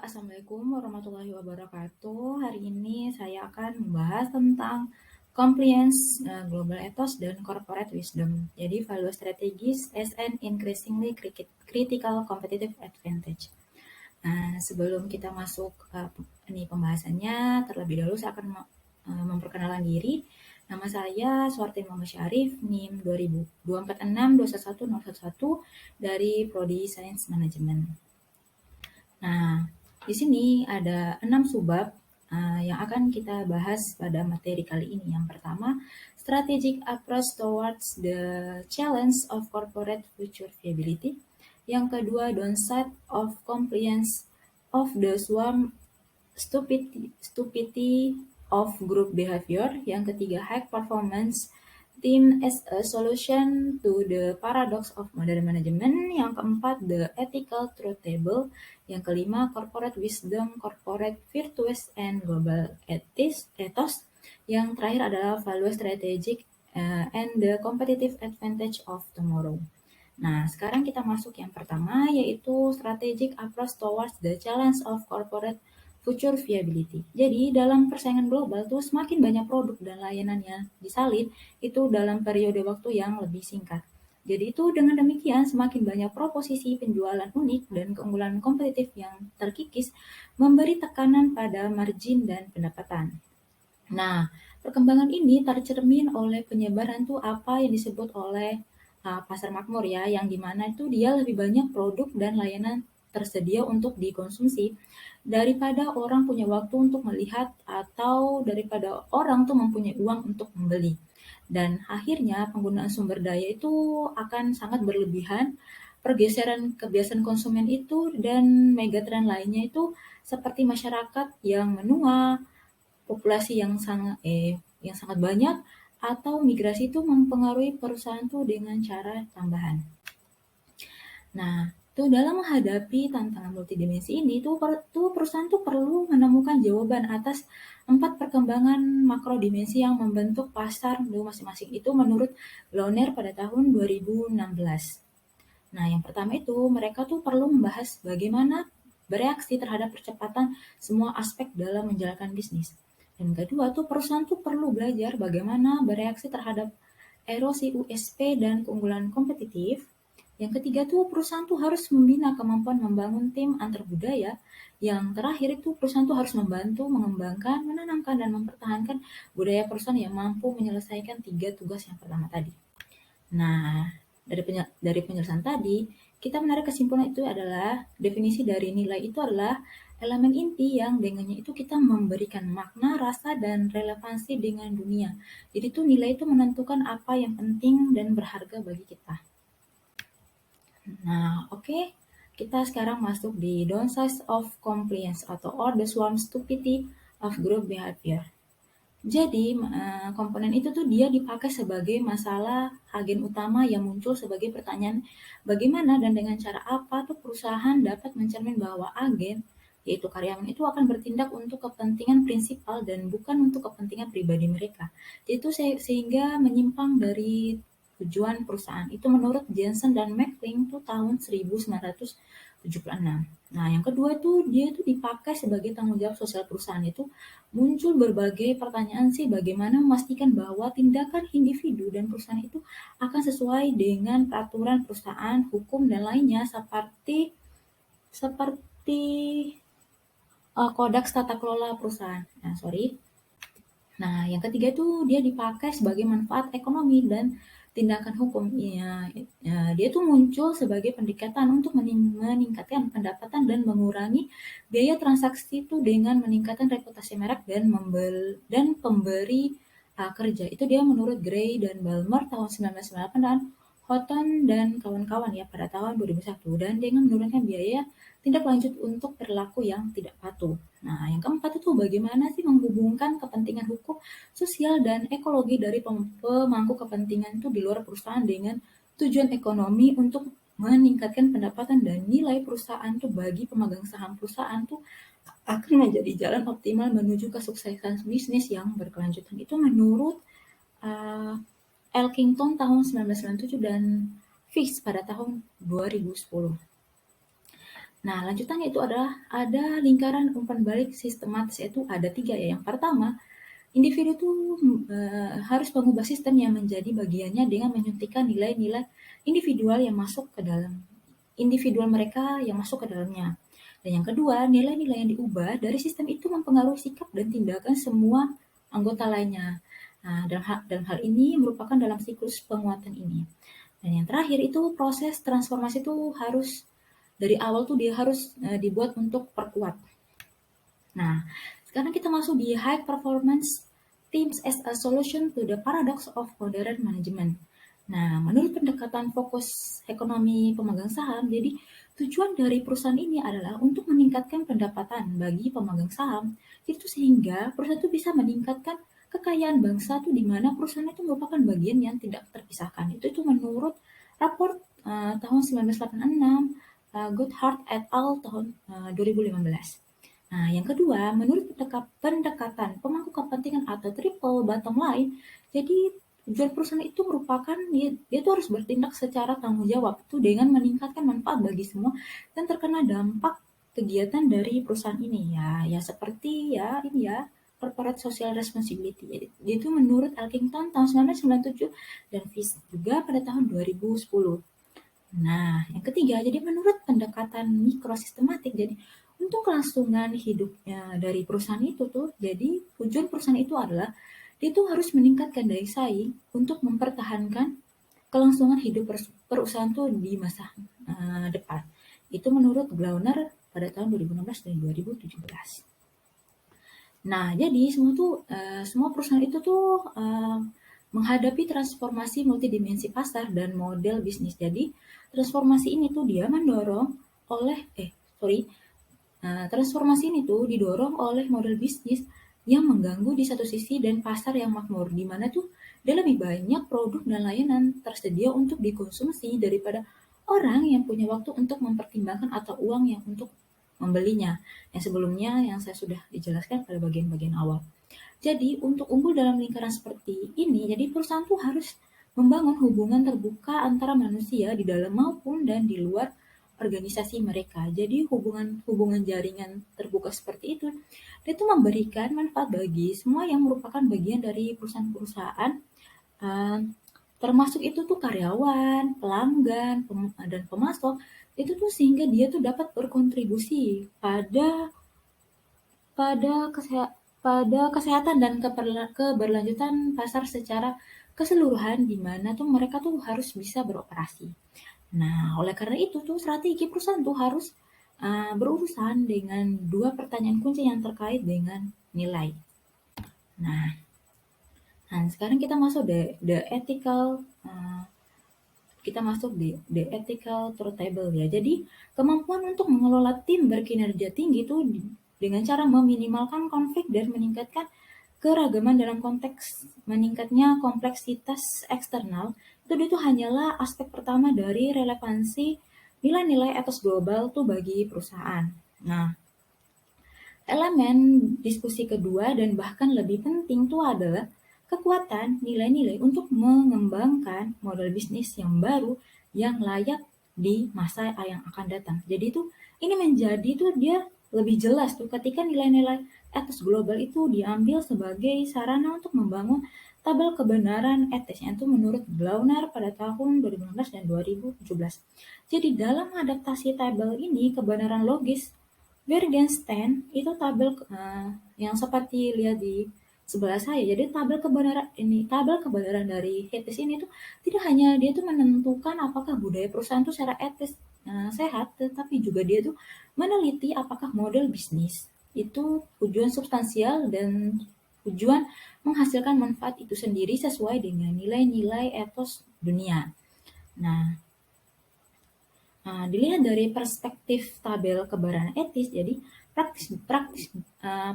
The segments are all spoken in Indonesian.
Assalamualaikum warahmatullahi wabarakatuh. Hari ini saya akan membahas tentang compliance, global ethos, dan corporate wisdom. Jadi value strategis as an increasingly critical competitive advantage. Nah, sebelum kita masuk ini pembahasannya, terlebih dahulu saya akan memperkenalkan diri. Nama saya Suarti Muhammad Syarif, NIM 202462462111 dari Prodi Sains Manajemen. Nah, di sini ada 6 subbab yang akan kita bahas pada materi kali ini. Yang pertama, strategic approach towards the challenge of corporate future viability. Yang kedua, downside of compliance of the swarm stupidity of group behavior. Yang ketiga, high performance team as a solution to the paradox of modern management. Yang keempat, the ethical truth table. Yang kelima, corporate wisdom, corporate virtues, and global ethos. Yang terakhir adalah value strategic and the competitive advantage of tomorrow. Nah, sekarang kita masuk yang pertama, yaitu strategic approach towards the challenge of corporate future viability. Jadi, dalam persaingan global tuh semakin banyak produk dan layanan yang disalin itu dalam periode waktu yang lebih singkat. Jadi itu dengan demikian semakin banyak proposisi penjualan unik dan keunggulan kompetitif yang terkikis memberi tekanan pada margin dan pendapatan. Nah, perkembangan ini tercermin oleh penyebaran tuh apa yang disebut oleh pasar makmur ya, yang dimana itu dia lebih banyak produk dan layanan tersedia untuk dikonsumsi daripada orang punya waktu untuk melihat atau daripada orang tuh mempunyai uang untuk membeli. Dan akhirnya penggunaan sumber daya itu akan sangat berlebihan, pergeseran kebiasaan konsumen itu dan megatrend lainnya itu seperti masyarakat yang menua, populasi yang sangat banyak, atau migrasi itu mempengaruhi perusahaan tuh dengan cara tambahan. Nah, tuh dalam menghadapi tantangan multidimensi ini tuh perusahaan tuh perlu menemukan jawaban atas 4 perkembangan makro dimensi yang membentuk pasar masing-masing itu menurut Lawner pada tahun 2016. Nah, yang pertama itu mereka tuh perlu membahas bagaimana bereaksi terhadap percepatan semua aspek dalam menjalankan bisnis. Dan kedua tuh perusahaan tuh perlu belajar bagaimana bereaksi terhadap erosi USP dan keunggulan kompetitif. Yang ketiga tuh perusahaan tuh harus membina kemampuan membangun tim antar budaya. Yang terakhir itu perusahaan tuh harus membantu mengembangkan, menanamkan, dan mempertahankan budaya perusahaan yang mampu menyelesaikan 3 tugas yang pertama tadi. Nah, dari penjelasan tadi, kita menarik kesimpulan itu adalah definisi dari nilai itu adalah elemen inti yang dengannya itu kita memberikan makna, rasa, dan relevansi dengan dunia. Jadi itu nilai itu menentukan apa yang penting dan berharga bagi kita. Nah, oke. Kita sekarang masuk di downside of compliance atau the swarm stupidity of group behavior. Jadi, komponen itu tuh dia dipakai sebagai masalah agen utama yang muncul sebagai pertanyaan bagaimana dan dengan cara apa tuh perusahaan dapat mencermin bahwa agen, yaitu karyawan itu akan bertindak untuk kepentingan prinsipal dan bukan untuk kepentingan pribadi mereka. Jadi itu sehingga menyimpang dari tujuan perusahaan. Itu menurut Jensen dan McLean tuh tahun 1976. Nah, yang kedua tuh dia tuh dipakai sebagai tanggung jawab sosial perusahaan. Itu muncul berbagai pertanyaan sih bagaimana memastikan bahwa tindakan individu dan perusahaan itu akan sesuai dengan peraturan perusahaan, hukum dan lainnya seperti kodeks tata kelola perusahaan. Nah, yang ketiga tuh dia dipakai sebagai manfaat ekonomi dan tindakan hukum. Dia tuh muncul sebagai pendekatan untuk meningkatkan pendapatan dan mengurangi biaya transaksi itu dengan meningkatkan reputasi merek dan pemberi kerja. Itu dia menurut Gray dan Balmer tahun 1998 dan Houghton dan kawan-kawan ya pada tahun 2001 dan dengan menurunkan biaya tindak lanjut untuk perilaku yang tidak patuh. Nah, yang keempat itu bagaimana sih menghubungkan kepentingan hukum, sosial, dan ekologi dari pemangku kepentingan itu di luar perusahaan dengan tujuan ekonomi untuk meningkatkan pendapatan dan nilai perusahaan tuh bagi pemegang saham perusahaan tuh akan menjadi jalan optimal menuju kesuksesan bisnis yang berkelanjutan. Itu menurut Elkington tahun 1997 dan Fix pada tahun 2010. Nah, lanjutannya itu adalah ada lingkaran umpan balik sistematis, yaitu ada 3 ya. Yang pertama, individu itu harus mengubah sistem yang menjadi bagiannya dengan menyuntikkan nilai-nilai individual yang masuk ke dalam individual mereka yang masuk ke dalamnya. Dan yang kedua, nilai-nilai yang diubah dari sistem itu mempengaruhi sikap dan tindakan semua anggota lainnya. Nah, dalam hal ini merupakan dalam siklus penguatan ini. Dan yang terakhir itu proses transformasi itu harus dari awal tuh dia harus dibuat untuk perkuat. Nah, sekarang kita masuk di high performance teams as a solution to the paradox of modern management. Nah, menurut pendekatan fokus ekonomi pemegang saham, jadi tujuan dari perusahaan ini adalah untuk meningkatkan pendapatan bagi pemegang saham, itu sehingga perusahaan itu bisa meningkatkan kekayaan bangsa tuh di mana perusahaan itu merupakan bagian yang tidak terpisahkan. Itu menurut raport tahun 1986 Goodhart et al. Tahun 2015. Nah, yang kedua, menurut pendekatan pemangku kepentingan atau triple bottom line, jadi tujuan perusahaan itu merupakan dia itu harus bertindak secara tanggung jawab itu dengan meningkatkan manfaat bagi semua dan terkena dampak kegiatan dari perusahaan ini ya seperti ya ini ya corporate social responsibility. Jadi, itu menurut Elkington tahun 1997 dan Fish juga pada tahun 2010. Nah, yang ketiga, jadi menurut pendekatan mikrosistematik, jadi untuk kelangsungan hidupnya dari perusahaan itu tuh, jadi tujuan perusahaan itu adalah dia tuh harus meningkatkan daya saing untuk mempertahankan kelangsungan hidup perusahaan tuh di masa depan. Itu menurut Glauner pada tahun 2016 dan 2017. Nah, jadi semua perusahaan itu tuh menghadapi transformasi multidimensi pasar dan model bisnis. Jadi, transformasi ini tuh dia mendorong oleh transformasi ini tuh didorong oleh model bisnis yang mengganggu di satu sisi dan pasar yang makmur, di mana tuh dia lebih banyak produk dan layanan tersedia untuk dikonsumsi daripada orang yang punya waktu untuk mempertimbangkan atau uang yang untuk membelinya. Yang sebelumnya yang saya sudah dijelaskan pada bagian-bagian awal. Jadi untuk unggul dalam lingkaran seperti ini, jadi perusahaan tuh harus membangun hubungan terbuka antara manusia di dalam maupun dan di luar organisasi mereka. Jadi hubungan jaringan terbuka seperti itu, itu memberikan manfaat bagi semua yang merupakan bagian dari perusahaan-perusahaan, uh, termasuk itu tuh karyawan, pelanggan, dan pemasok, itu tuh sehingga dia tuh dapat berkontribusi pada pada kesehatan kesehatan dan keberlanjutan pasar secara keseluruhan di mana tuh mereka tuh harus bisa beroperasi. Nah, oleh karena itu tuh strategi perusahaan tuh harus berurusan dengan dua pertanyaan kunci yang terkait dengan nilai. Nah, sekarang kita masuk the ethical kita masuk di the ethical truth table ya. Jadi, kemampuan untuk mengelola tim berkinerja tinggi itu dengan cara meminimalkan konflik dan meningkatkan keragaman dalam konteks meningkatnya kompleksitas eksternal, itu hanyalah aspek pertama dari relevansi nilai-nilai etos global tuh bagi perusahaan. Nah, elemen diskusi kedua dan bahkan lebih penting itu adalah kekuatan nilai-nilai untuk mengembangkan model bisnis yang baru yang layak di masa yang akan datang. Jadi itu ini menjadi tuh dia lebih jelas tuh ketika nilai-nilai etos global itu diambil sebagai sarana untuk membangun tabel kebenaran etisnya itu menurut Glauner pada tahun 2016 dan 2017. Jadi dalam adaptasi tabel ini kebenaran logis Wittgenstein itu tabel yang seperti lihat di sebelah saya. Jadi tabel kebenaran dari etis ini tuh tidak hanya dia tuh menentukan apakah budaya perusahaan tuh secara etis sehat, tetapi juga dia tuh meneliti apakah model bisnis itu tujuan substansial dan tujuan menghasilkan manfaat itu sendiri sesuai dengan nilai-nilai etos dunia. Nah, dilihat dari perspektif tabel kebenaran etis, jadi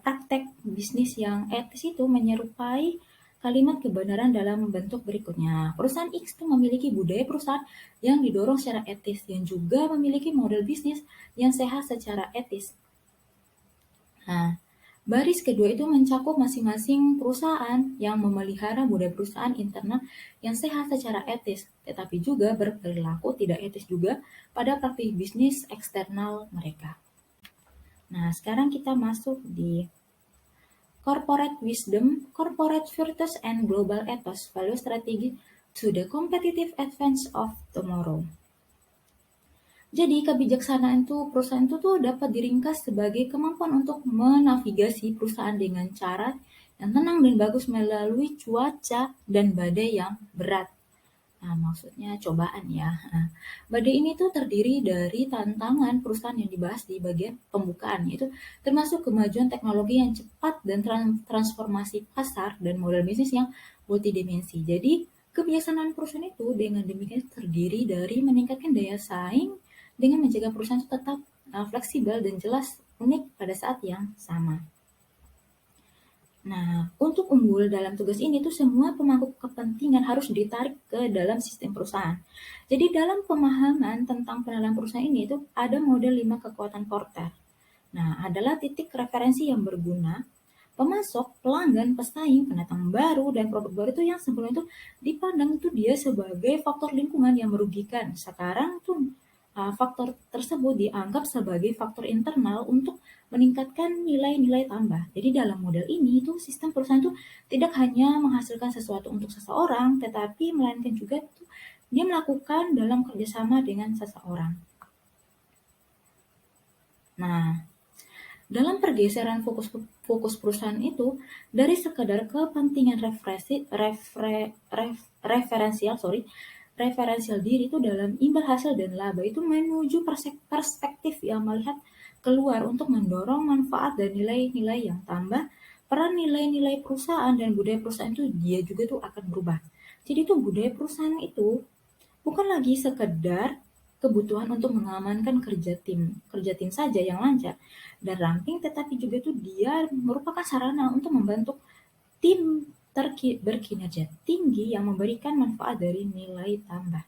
praktek bisnis yang etis itu menyerupai kalimat kebenaran dalam bentuk berikutnya. Perusahaan X itu memiliki budaya perusahaan yang didorong secara etis dan juga memiliki model bisnis yang sehat secara etis. Nah, Baris kedua itu mencakup masing-masing perusahaan yang memelihara budaya perusahaan internal yang sehat secara etis, tetapi juga berperilaku tidak etis juga pada praktik bisnis eksternal mereka. Nah, sekarang kita masuk di corporate wisdom, corporate virtues, and global ethos, value strategy to the competitive advance of tomorrow. Jadi kebijaksanaan itu perusahaan itu tuh dapat diringkas sebagai kemampuan untuk menavigasi perusahaan dengan cara yang tenang dan bagus melalui cuaca dan badai yang berat. Nah, maksudnya cobaan ya. Nah, badai ini tuh terdiri dari tantangan perusahaan yang dibahas di bagian pembukaan, yaitu termasuk kemajuan teknologi yang cepat dan transformasi pasar dan model bisnis yang multidimensi. Jadi, kebijaksanaan perusahaan itu dengan demikian terdiri dari meningkatkan daya saing dengan menjaga perusahaan itu tetap fleksibel dan jelas unik pada saat yang sama. Nah, untuk unggul dalam tugas ini tuh semua pemangku kepentingan harus ditarik ke dalam sistem perusahaan. Jadi dalam pemahaman tentang pengenalan perusahaan ini tuh ada model 5 kekuatan Porter. Nah, adalah titik referensi yang berguna, pemasok, pelanggan, pesaing, pendatang baru, dan produk baru itu yang sebelumnya itu dipandang itu dia sebagai faktor lingkungan yang merugikan. Sekarang tuh faktor tersebut dianggap sebagai faktor internal untuk meningkatkan nilai-nilai tambah. Jadi dalam model ini itu sistem perusahaan itu tidak hanya menghasilkan sesuatu untuk seseorang, tetapi melainkan juga itu dia melakukan dalam kerjasama dengan seseorang. Nah, dalam pergeseran fokus perusahaan itu dari sekedar kepentingan referensial diri itu dalam imbal hasil dan laba itu menuju perspektif yang melihat keluar untuk mendorong manfaat dan nilai-nilai yang tambah. Peran nilai-nilai perusahaan dan budaya perusahaan itu dia juga tuh akan berubah. Jadi tuh budaya perusahaan itu bukan lagi sekedar kebutuhan untuk mengamankan kerja tim saja yang lancar dan ramping, tetapi juga tuh dia merupakan sarana untuk membentuk tim berkinerja tinggi yang memberikan manfaat dari nilai tambah.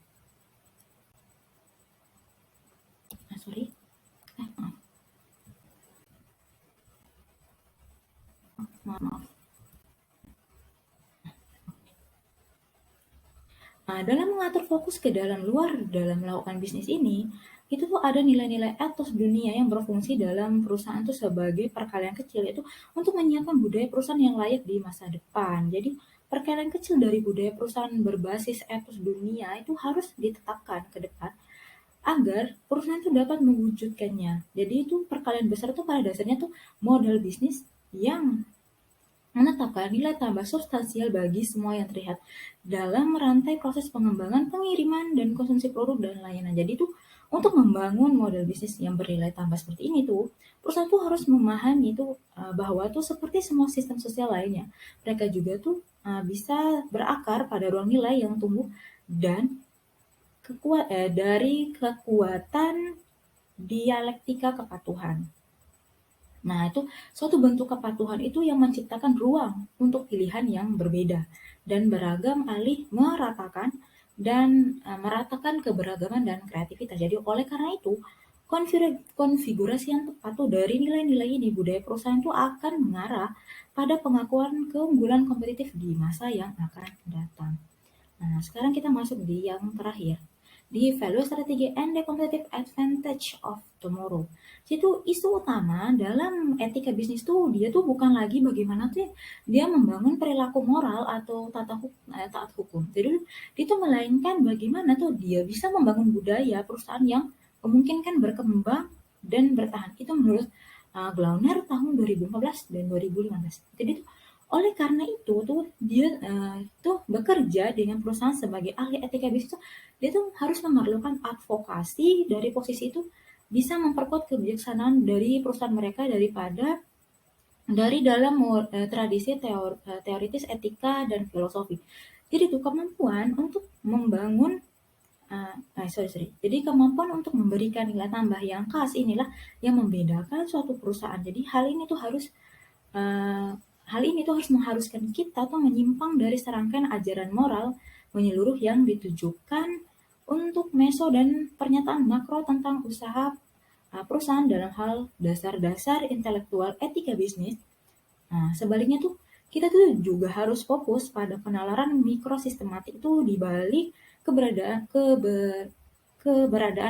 Sorry. Maaf. Nah, dalam mengatur fokus ke dalam luar dalam melakukan bisnis ini, itu tuh ada nilai-nilai etos dunia yang berfungsi dalam perusahaan itu sebagai perkalian kecil, yaitu untuk menyiapkan budaya perusahaan yang layak di masa depan. Jadi perkalian kecil dari budaya perusahaan berbasis etos dunia itu harus ditetapkan ke depan agar perusahaan itu dapat mewujudkannya. Jadi itu perkalian besar itu pada dasarnya tuh model bisnis yang menetapkan nilai tambah substansial bagi semua yang terlihat dalam rantai proses pengembangan, pengiriman, dan konsumsi produk dan layanan. Jadi itu untuk membangun model bisnis yang bernilai tambah seperti ini tuh, perusahaan tuh harus memahami tuh bahwa tuh seperti semua sistem sosial lainnya, mereka juga tuh bisa berakar pada ruang nilai yang tumbuh dan dari kekuatan dialektika kepatuhan. Nah, itu suatu bentuk kepatuhan itu yang menciptakan ruang untuk pilihan yang berbeda dan beragam alih meratakan keberagaman dan kreativitas. Jadi oleh karena itu, konfigurasi yang tepat tuh dari nilai-nilai ini budaya perusahaan itu akan mengarah pada pengakuan keunggulan kompetitif di masa yang akan datang. Nah, sekarang kita masuk di yang terakhir, di value strategi and the competitive advantage of tomorrow. Itu isu utama dalam etika bisnis tuh dia tuh bukan lagi bagaimana tuh dia membangun perilaku moral atau taat hukum. Jadi itu melainkan bagaimana tuh dia bisa membangun budaya perusahaan yang memungkinkan berkembang dan bertahan. Itu menurut Glauner tahun 2014 dan 2015. Jadi oleh karena itu tuh dia tuh bekerja dengan perusahaan sebagai ahli etika bisnis tuh, dia tuh harus memerlukan advokasi dari posisi itu bisa memperkuat kebijaksanaan dari perusahaan mereka daripada dari dalam tradisi teoritis etika dan filosofi. Jadi itu kemampuan untuk membangun Jadi kemampuan untuk memberikan nilai tambah yang khas inilah yang membedakan suatu perusahaan. Jadi uh, hal ini tuh harus mengharuskan kita tuh menyimpang dari serangkaian ajaran moral menyeluruh yang ditujukan untuk meso dan pernyataan makro tentang usaha perusahaan dalam hal dasar-dasar intelektual etika bisnis Nah, sebaliknya tuh kita tuh juga harus fokus pada penalaran mikrosistematik itu di balik keberadaan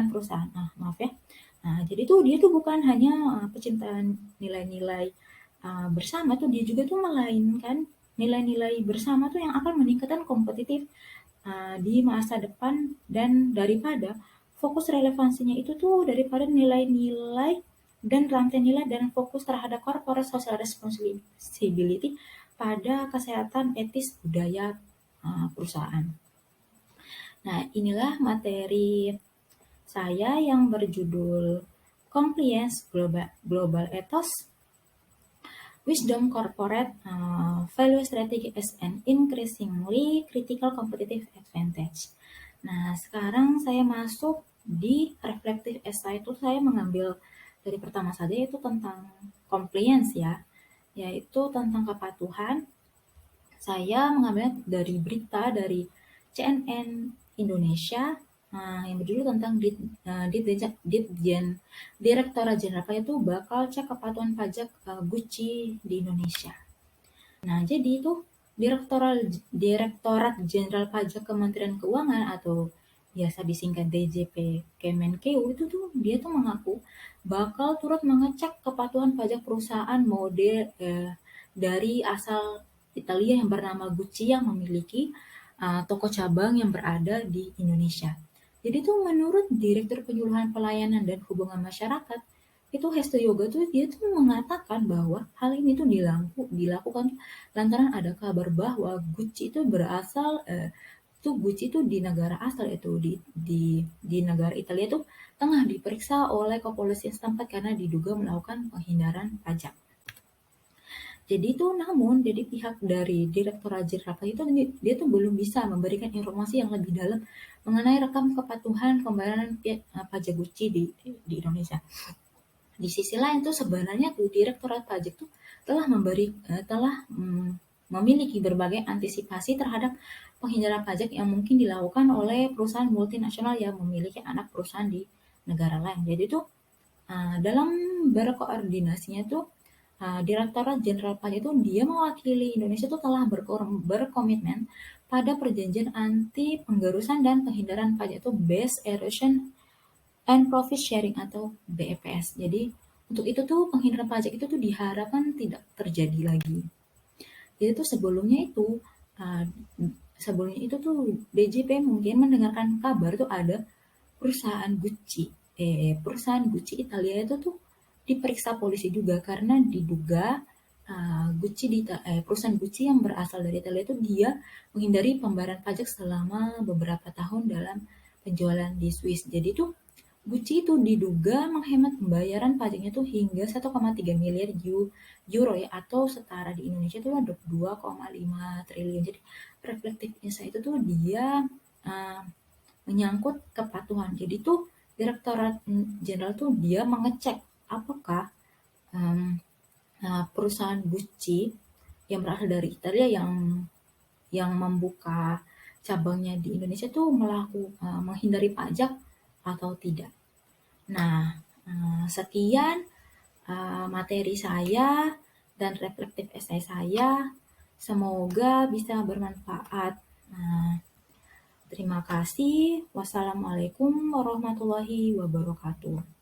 perusahaan. Nah, maaf ya. Nah, jadi tuh dia tuh bukan hanya pecinta nilai-nilai bersama tuh, dia juga tuh melainkan nilai-nilai bersama tuh yang akan meningkatkan kompetitif di masa depan, dan daripada fokus relevansinya itu tuh daripada nilai-nilai dan rantai nilai dan fokus terhadap corporate social responsibility pada kesehatan etis budaya perusahaan. Nah, inilah materi saya yang berjudul Compliance Global Ethos, Wisdom Corporate Value Strategy as an Increasingly Critical Competitive Advantage. Nah, sekarang saya masuk di reflective essay itu, saya mengambil dari pertama saja yaitu tentang compliance ya, yaitu tentang kepatuhan. Saya mengambil dari berita dari CNN Indonesia yang berjudul tentang Ditjen Direktorat Jenderal Pajak itu bakal cek kepatuhan pajak Gucci di Indonesia. Nah, jadi itu Direktorat Jenderal Pajak Kementerian Keuangan atau biasa disingkat DJP Kemenkeu itu tuh dia tuh mengaku bakal turut mengecek kepatuhan pajak perusahaan mode dari asal Italia yang bernama Gucci yang memiliki toko cabang yang berada di Indonesia. Jadi tuh menurut Direktur Penyuluhan Pelayanan dan Hubungan Masyarakat, itu Hesto Yoga tuh dia tuh mengatakan bahwa hal ini tuh dilakukan lantaran ada kabar bahwa Gucci itu berasal Gucci itu di negara asal itu di negara Italia itu tengah diperiksa oleh kepolisian setempat karena diduga melakukan penghindaran pajak. Jadi itu namun jadi pihak dari Direktorat Jenderal Pajak itu dia tuh belum bisa memberikan informasi yang lebih dalam mengenai rekam kepatuhan pembayaran pajak Gucci di Indonesia. Di sisi lain tuh sebenarnya tuh Direktorat Pajak tuh telah memiliki berbagai antisipasi terhadap penghindaran pajak yang mungkin dilakukan oleh perusahaan multinasional yang memiliki anak perusahaan di negara lain. Jadi tuh dalam berkoordinasinya tuh Direktorat Jenderal Pajak itu dia mewakili Indonesia itu telah berkomitmen pada perjanjian anti penggerusan dan penghindaran pajak itu Base Erosion and Profit Sharing atau BEPS. Jadi untuk itu tuh penghindaran pajak itu tuh diharapkan tidak terjadi lagi. Jadi tuh sebelumnya itu tuh DJP mungkin mendengarkan kabar tuh ada perusahaan Gucci Italia itu tuh diperiksa polisi juga karena diduga perusahaan Gucci yang berasal dari Italia itu dia menghindari pembayaran pajak selama beberapa tahun dalam penjualan di Swiss. Jadi tuh Gucci itu diduga menghemat pembayaran pajaknya tuh hingga 1,3 miliar euro ya, atau setara di Indonesia itu ada 2,5 triliun. Jadi reflektifnya saya itu tuh dia menyangkut kepatuhan. Jadi tuh Direktorat Jenderal tuh dia mengecek apakah perusahaan Gucci yang berasal dari Italia yang membuka cabangnya di Indonesia tuh menghindari pajak atau tidak. Nah, sekian materi saya dan reflektif esai saya. Semoga bisa bermanfaat. Terima kasih. Wassalamualaikum warahmatullahi wabarakatuh.